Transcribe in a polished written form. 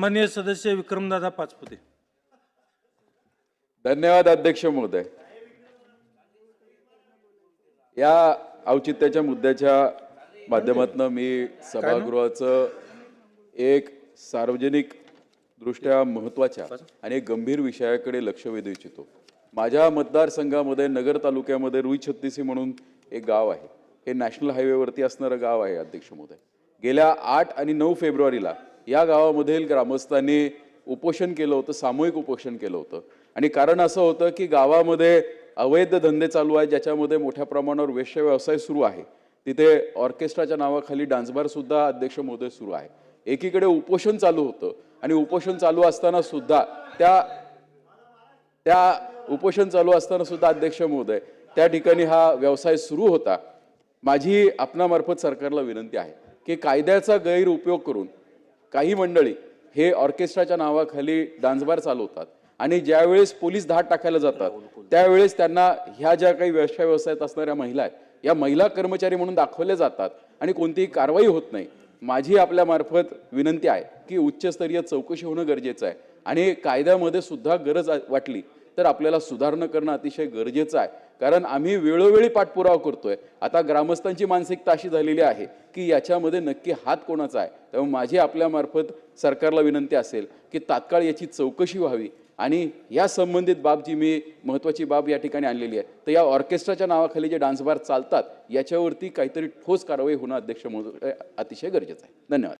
सन्माननीय सदस्य विक्रमदादा पाचपुते. धन्यवाद अध्यक्ष महोदय. या औचित्याच्या मुद्द्याच्या माध्यमातून मी सभागृहाचं एक सार्वजनिक दृष्ट्या महत्त्वाच्या आणि एक गंभीर विषयाकडे लक्ष वेधू इच्छितो. माझ्या मतदारसंघामध्ये नगर तालुक्यामध्ये रुई छत्तीसी म्हणून एक गाव आहे. हे नॅशनल हायवेवरती असणारं गाव आहे अध्यक्ष महोदय. गेल्या 8 आणि 9 फेब्रुवारीला या गावामधील ग्रामस्थांनी उपोषण केलं होतं, सामूहिक उपोषण केलं होतं. आणि कारण असं होतं की गावामध्ये अवैध धंदे चालू आहेत, ज्याच्यामध्ये मोठ्या प्रमाणावर वेश्या व्यवसाय सुरू आहे. तिथे ऑर्केस्ट्राच्या नावाखाली डान्सबार सुद्धा अध्यक्ष महोदय सुरू आहे. एकीकडे उपोषण चालू होतं आणि उपोषण चालू असताना सुद्धा अध्यक्ष महोदय त्या ठिकाणी हा व्यवसाय सुरू होता. माझी आपणामार्फत सरकारला विनंती आहे की कायद्याचा गैरउपयोग करून काही मंडळी हे ऑर्केस्ट्राच्या नावाखाली डान्सबार चालवतात आणि ज्यावेळेस पोलीस धाड टाकायला जातात त्यावेळेस त्यांना ह्या ज्या काही वेश्या व्यवसायात असणाऱ्या महिला आहेत या महिला कर्मचारी म्हणून दाखवले जातात आणि कोणतीही कारवाई होत नाही. माझी आपल्या मार्फत विनंती आहे की उच्चस्तरीय चौकशी होणं गरजेचं आहे आणि कायद्यामध्ये सुद्धा गरज वाटली तर आपल्याला सुधारणा करणं अतिशय गरजेचं आहे. कारण आम्ही वेळोवेळी पाठपुरावा करतोय. आता ग्रामस्थांची मानसिकता अशी झालेली आहे की याच्यामध्ये नक्की हात कोणाचा आहे. त्यामुळे माझी आपल्या मार्फत सरकारला विनंती असेल की तात्काळ याची चौकशी व्हावी आणि या संबंधित बाब जी मी महत्त्वाची बाब या ठिकाणी आणलेली आहे तर या ऑर्केस्ट्राच्या नावाखाली जे डान्स बार चालतात याच्यावरती काहीतरी ठोस कारवाई होणं अध्यक्ष महोदय अतिशय गरजेचं आहे. धन्यवाद.